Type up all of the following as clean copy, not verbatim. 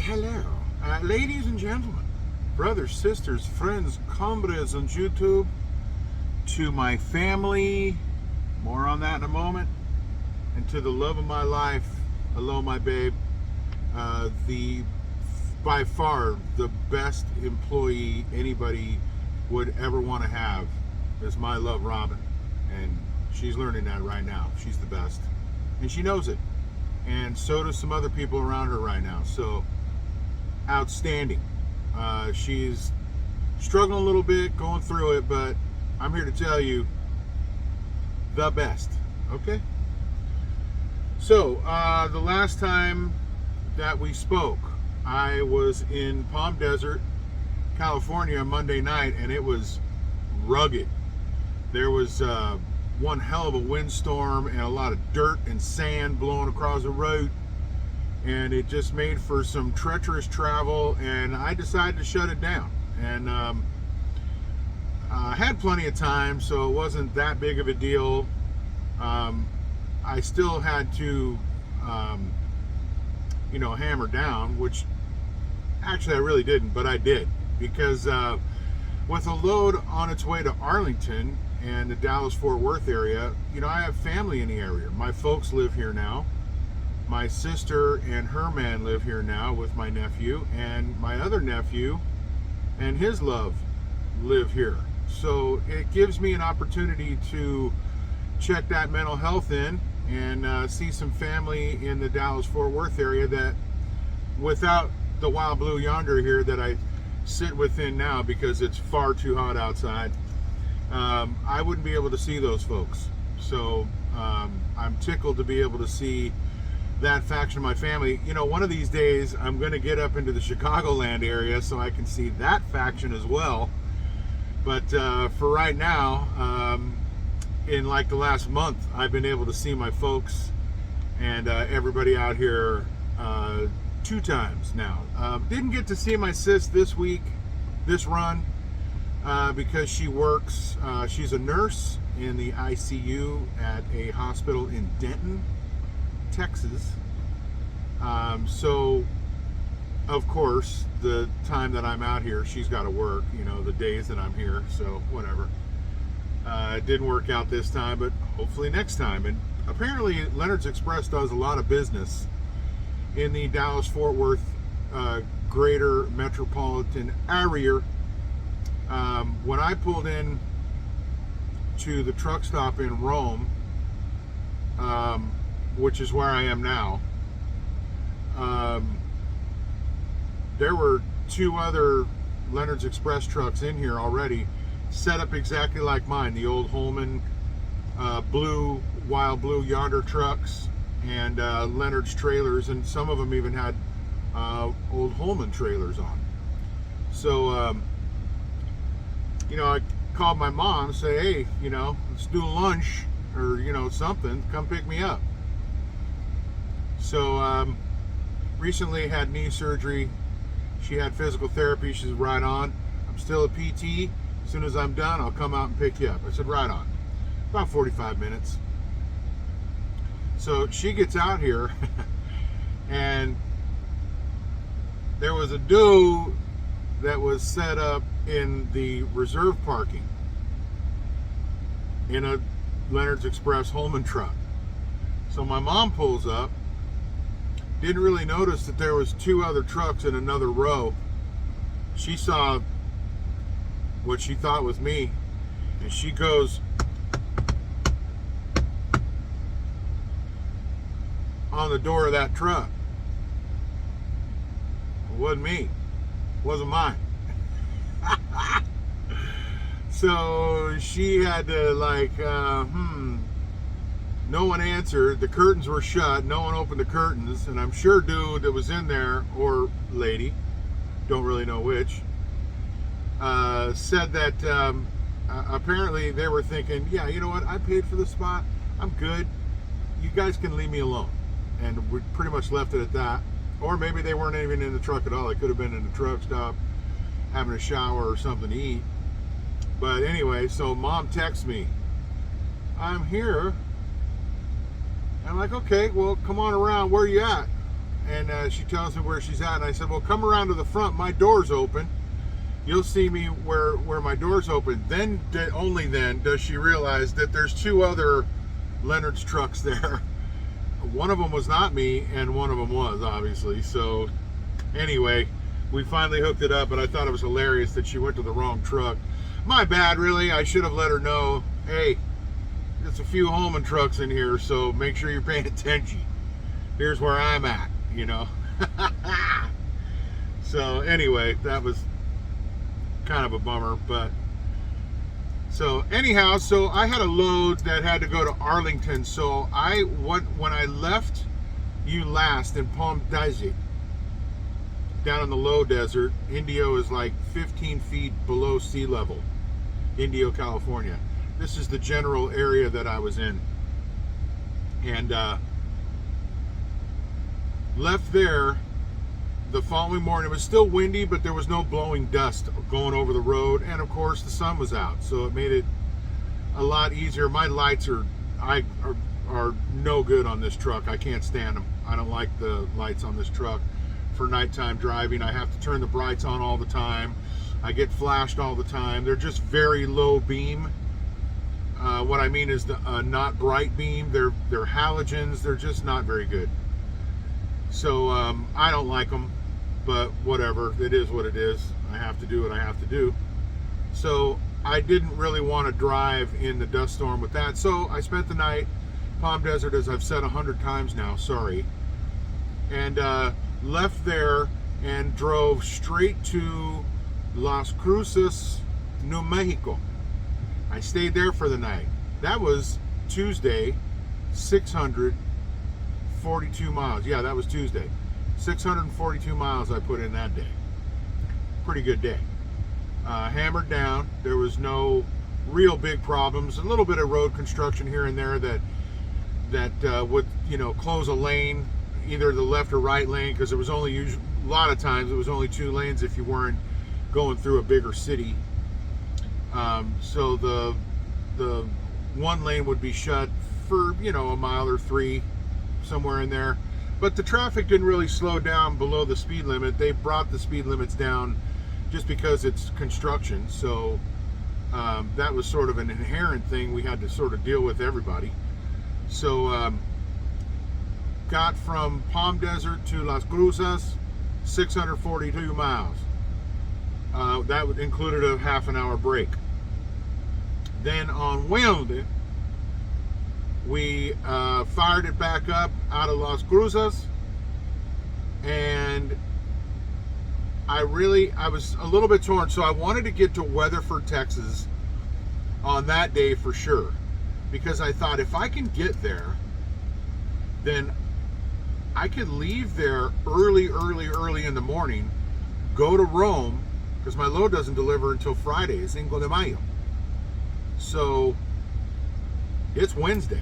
Hello, ladies and gentlemen, brothers, sisters, friends, comrades on YouTube, to my family, more on that in a moment, and to the love of my life, hello, my babe, the by far the best employee anybody would ever want to have is my love, Robin, and she's learning that right now. She's the best, and she knows it, and so do some other people around her right now. So outstanding. She's struggling a little bit, going through it, but I'm here to tell you, the best. Okay? So, the last time that we spoke, I was in Palm Desert, California, Monday night, and it was rugged. There was one hell of a windstorm and a lot of dirt and sand blowing across the road, and it just made for some treacherous travel, and I decided to shut it down. And I had plenty of time, so it wasn't that big of a deal. I still had to hammer down, which actually I really didn't, but I did, because with a load on its way to Arlington and the Dallas-Fort Worth area, I have family in the area. My folks live here now. My sister and her man live here now with my nephew, and my other nephew and his love live here. So it gives me an opportunity to check that mental health in and see some family in the Dallas-Fort Worth area that, without the wild blue yonder here that I sit within now because it's far too hot outside, I wouldn't be able to see those folks. So I'm tickled to be able to see that faction of my family. One of these days I'm going to get up into the Chicagoland area so I can see that faction as well. But for right now, in like the last month, I've been able to see my folks and everybody out here 2 times now. Didn't get to see my sis this week, this run, because she works, she's a nurse in the ICU at a hospital in Denton, Texas. So of course the time that I'm out here, she's got to work, the days that I'm here, so whatever. It didn't work out this time, but hopefully next time. And apparently Leonard's Express does a lot of business in the Dallas-Fort Worth greater metropolitan area. When I pulled in to the truck stop in Rome, which is where I am now, there were 2 other Leonard's Express trucks in here already, set up exactly like mine, the old Holman wild blue yonder trucks, and Leonard's trailers, and some of them even had old Holman trailers on. So I called my mom and say, hey, let's do lunch or something, come pick me up. So recently had knee surgery. She had physical therapy. She's right on. I'm still a PT. As soon as I'm done, I'll come out and pick you up. I said, right on. About 45 minutes. So she gets out here and there was a dude that was set up in the reserve parking in a Leonard's Express Holman truck. So my mom pulls up, didn't really notice that there was 2 other trucks in another row. She saw what she thought was me, and she goes on the door of that truck. It wasn't me. It wasn't mine. So she had to no one answered. The curtains were shut. No one opened the curtains. And I'm sure dude that was in there, or lady, don't really know which, said that apparently they were thinking, yeah, you know what? I paid for the spot. I'm good. You guys can leave me alone. And we pretty much left it at that. Or maybe they weren't even in the truck at all. They could have been in the truck stop having a shower or something to eat. But anyway, so mom texts me, I'm here. I'm like, okay, well, come on around. Where are you at? and she tells me where she's at, and I said, well, come around to the front, my door's open, you'll see me where my door's open. Then, only then, does she realize that there's two other Leonard's trucks there. One of them was not me, and one of them was, obviously. So anyway, we finally hooked it up, but I thought it was hilarious that she went to the wrong truck. My bad, really. I should have let her know, hey, there's a few Holman trucks in here, so make sure you're paying attention. Here's where I'm at, you know. So anyway, that was kind of a bummer, but so anyhow, so I had a load that had to go to Arlington. So when I left you last in Palm Desert, down in the low desert, Indio is like 15 feet below sea level, Indio, California. This is the general area that I was in, and left there the following morning. It was still windy, but there was no blowing dust going over the road, and of course the sun was out, so it made it a lot easier. My lights are no good on this truck. I can't stand them. I don't like the lights on this truck for nighttime driving. I have to turn the brights on all the time. I get flashed all the time. They're just very low beam. What I mean is not bright beam. They're halogens. They're just not very good. So I don't like them, but whatever. It is what it is. I have to do what I have to do. So I didn't really want to drive in the dust storm with that. So I spent the night, Palm Desert, as I've said 100 times now, sorry, and left there and drove straight to Las Cruces, New Mexico. I stayed there for the night. That was Tuesday, 642 miles. Yeah, that was Tuesday. 642 miles I put in that day. Pretty good day. Hammered down. There was no real big problems. A little bit of road construction here and there that would, you know, close a lane, either the left or right lane, because it was only a lot of times it was only 2 lanes if you weren't going through a bigger city. So the one lane would be shut for, you know, a mile or 3, somewhere in there. But the traffic didn't really slow down below the speed limit. They brought the speed limits down just because it's construction. So that was sort of an inherent thing we had to sort of deal with everybody. So got from Palm Desert to Las Cruces, 642 miles. That included a half-an-hour break. Then on Wednesday, we fired it back up out of Las Cruces, and I was a little bit torn. So I wanted to get to Weatherford, Texas on that day for sure, because I thought if I can get there, then I could leave there early in the morning, go to Rome, because my load doesn't deliver until Friday, Cinco de Mayo. So it's Wednesday.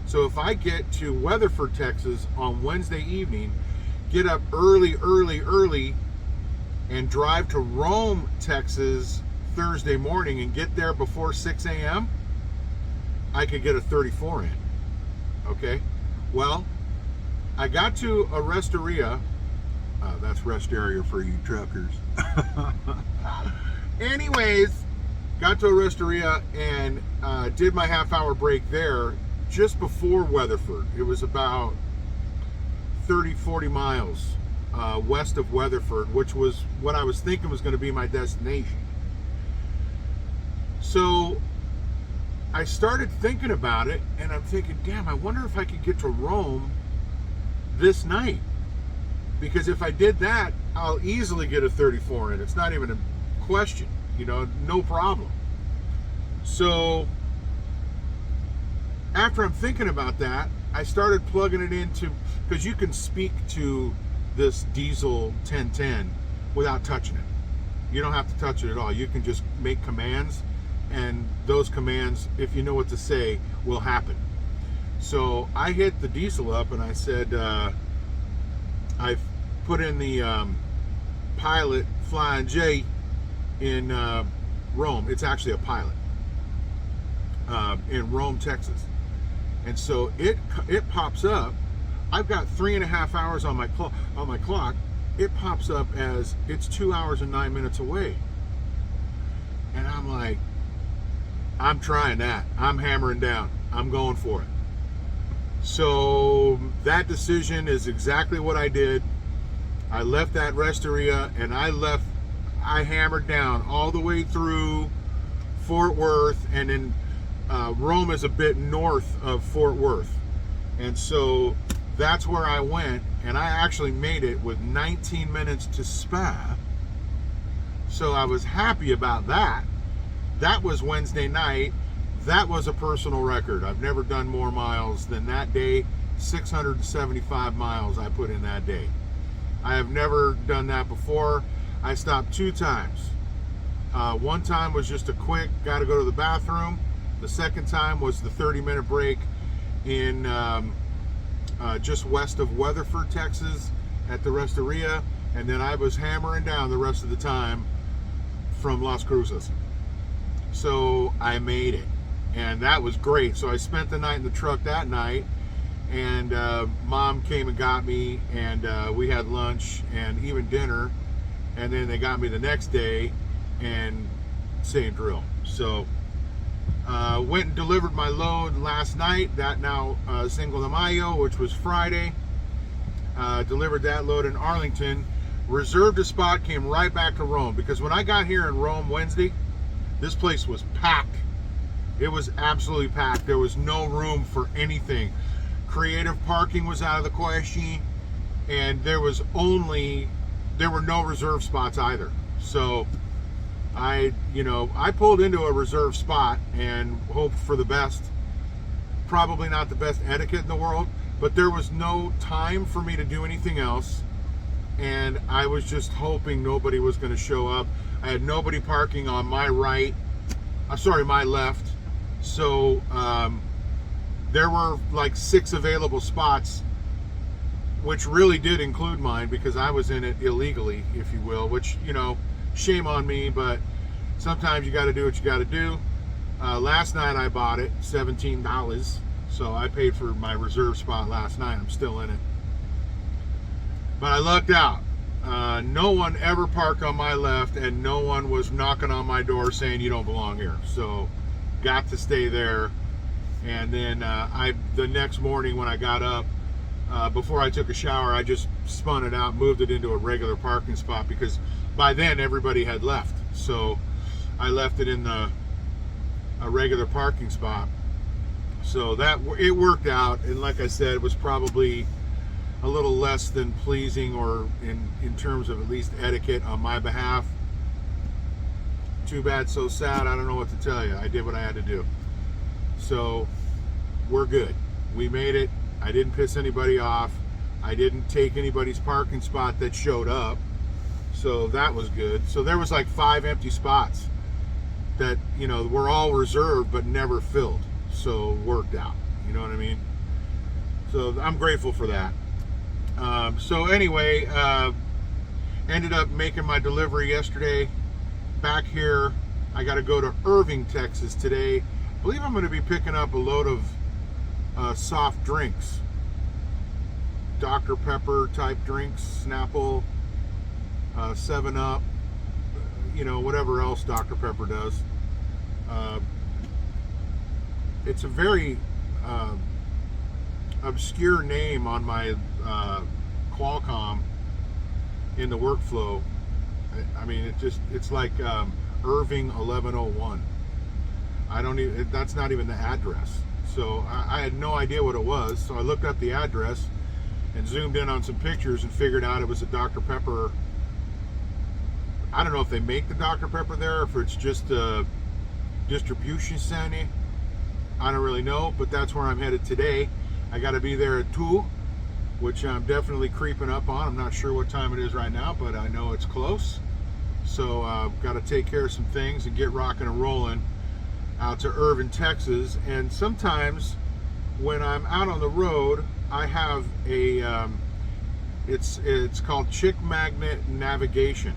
So if I get to Weatherford, Texas on Wednesday evening, get up early, and drive to Rome, Texas Thursday morning and get there before 6 a.m., I could get a 34 in. Okay? Well, I got to a resteria. That's rest area for you truckers. Anyways, got to a resteria and did my half-hour break there just before Weatherford. It was about 30-40 miles west of Weatherford, which was what I was thinking was going to be my destination. So I started thinking about it, and I'm thinking, damn, I wonder if I could get to Rome this night. Because if I did that, I'll easily get a 34 in. It's not even a question, you know, no problem. So after I'm thinking about that, I started plugging it into, because you can speak to this diesel 1010 without touching it. You don't have to touch it at all. You can just make commands, and those commands, if you know what to say, will happen. So I hit the diesel up and I said, I've put in the pilot Flying J in Rome. It's actually a pilot in Rome, Texas. And so it pops up I've got 3.5 hours on my clock. It pops up as it's 2 hours and 9 minutes away. And I'm like, I'm trying that. I'm hammering down. I'm going for it. So that decision is exactly what I did. I left that resteria and I hammered down all the way through Fort Worth, and then Rome is a bit north of Fort Worth. And so that's where I went, and I actually made it with 19 minutes to spare. So I was happy about that. That was Wednesday night. That was a personal record. I've never done more miles than that day. 675 miles I put in that day. I have never done that before. I stopped 2 times. One time was just a quick, got to go to the bathroom. The second time was the 30-minute break in just west of Weatherford, Texas, at the Resteria, and then I was hammering down the rest of the time from Las Cruces. So I made it, and that was great. So I spent the night in the truck that night, and Mom came and got me, and we had lunch and even dinner, and then they got me the next day, and same drill. So went and delivered my load last night, that now Cinco de Mayo, which was Friday. Delivered that load in Arlington, reserved a spot, came right back to Rome, because when I got here in Rome Wednesday, this place was packed. It was absolutely packed. There was no room for anything. Creative parking was out of the question, and there were no reserve spots either. So I pulled into a reserve spot and hoped for the best. Probably not the best etiquette in the world, but there was no time for me to do anything else, and I was just hoping nobody was going to show up. I had nobody parking on my my left. So there were like 6 available spots, which really did include mine, because I was in it illegally, if you will, which, shame on me, but sometimes you got to do what you got to do. Last night I bought it, $17. So I paid for my reserve spot last night. I'm still in it. But I lucked out. No one ever parked on my left, and no one was knocking on my door saying you don't belong here. So got to stay there. And then the next morning when I got up, before I took a shower, I just spun it out, moved it into a regular parking spot, because by then everybody had left. So I left it in a regular parking spot. So it worked out, and like I said, it was probably a little less than pleasing, or in terms of at least etiquette on my behalf. Too bad, so sad. I don't know what to tell you. I did what I had to do. So we're good. We made it. I didn't piss anybody off. I didn't take anybody's parking spot that showed up. So that was good. So there was like 5 empty spots that, were all reserved but never filled. So worked out. You know what I mean? So I'm grateful for that. So anyway, ended up making my delivery yesterday. Back here, I got to go to Irving, Texas today. I believe I'm going to be picking up a load of soft drinks, Dr. Pepper type drinks, Snapple, 7-Up, whatever else Dr. Pepper does. It's a very obscure name on my Qualcomm in the workflow. I mean, it's like Irving 1101. That's not even the address. So I had no idea what it was. So I looked up the address and zoomed in on some pictures and figured out it was a Dr. Pepper. I don't know if they make the Dr. Pepper there, or if it's just a distribution center. I don't really know, but that's where I'm headed today. I got to be there at 2, which I'm definitely creeping up on. I'm not sure what time it is right now, but I know it's close. So I've got to take care of some things and get rocking and rolling out to Irving, Texas. And sometimes when I'm out on the road, I have a it's called Chick Magnet Navigation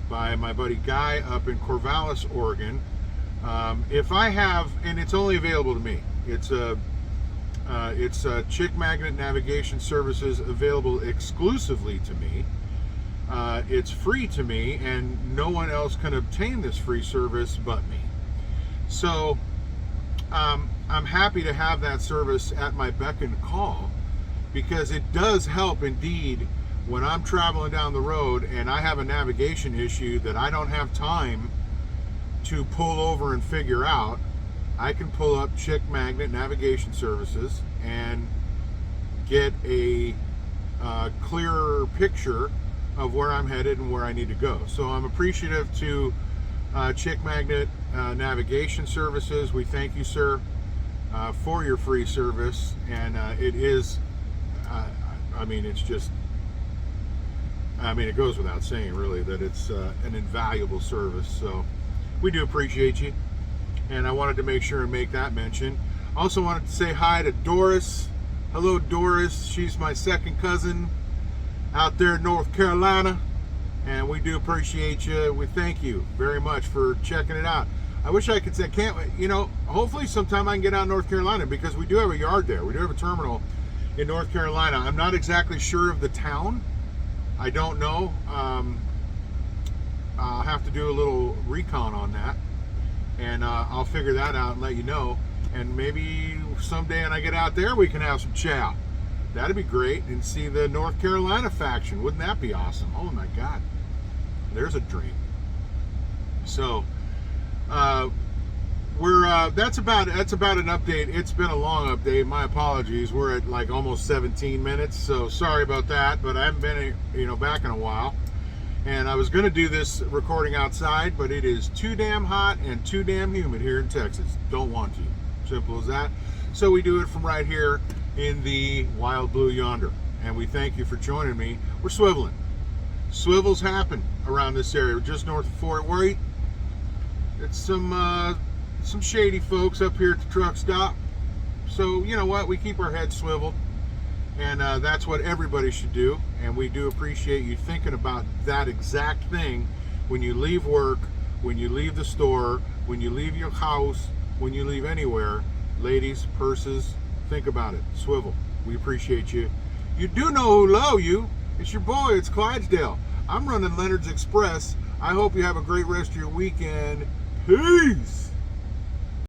by my buddy Guy up in Corvallis, Oregon. If I have, and it's only available to me, it's a It's Chick Magnet Navigation Services available exclusively to me. It's free to me, and no one else can obtain this free service but me. So I'm happy to have that service at my beck and call, because it does help indeed when I'm traveling down the road and I have a navigation issue that I don't have time to pull over and figure out. I can pull up Chick Magnet Navigation Services and get a clearer picture of where I'm headed and where I need to go. So I'm appreciative to Chick Magnet Navigation Services. We thank you, sir, for your free service. And it is, I mean, it's just, I mean, it goes without saying, really, that it's an invaluable service. So we do appreciate you. And I wanted to make sure and make that mention. Also wanted to say hi to Doris. Hello, Doris. She's my second cousin out there in North Carolina. And we do appreciate you. We thank you very much for checking it out. I wish I could say, can't, you know, hopefully sometime I can get out in North Carolina, because we do have a yard there. We do have a terminal in North Carolina. I'm not exactly sure of the town. I don't know. I'll have to do a little recon on that, and I'll figure that out and let you know. And maybe someday when I get out there, we can have some chow. That'd be great, and see the North Carolina faction. Wouldn't that be awesome? Oh my God, there's a dream. So that's about an update. It's been a long update. My apologies. We're at like almost 17 minutes, so sorry about that. But I haven't been, back in a while. And I was going to do this recording outside, but it is too damn hot and too damn humid here in Texas. Don't want to. Simple as that. So we do it from right here in the wild blue yonder. And we thank you for joining me. We're swiveling. Swivels happen around this area, just north of Fort Worth. It's some shady folks up here at the truck stop. So you know what? We keep our heads swiveled. And that's what everybody should do. And we do appreciate you thinking about that exact thing when you leave work, when you leave the store, when you leave your house, when you leave anywhere. Ladies, purses, think about it. Swivel. We appreciate you. You do know who low you. It's your boy. It's Clydesdale. I'm running Leonard's Express. I hope you have a great rest of your weekend. Peace.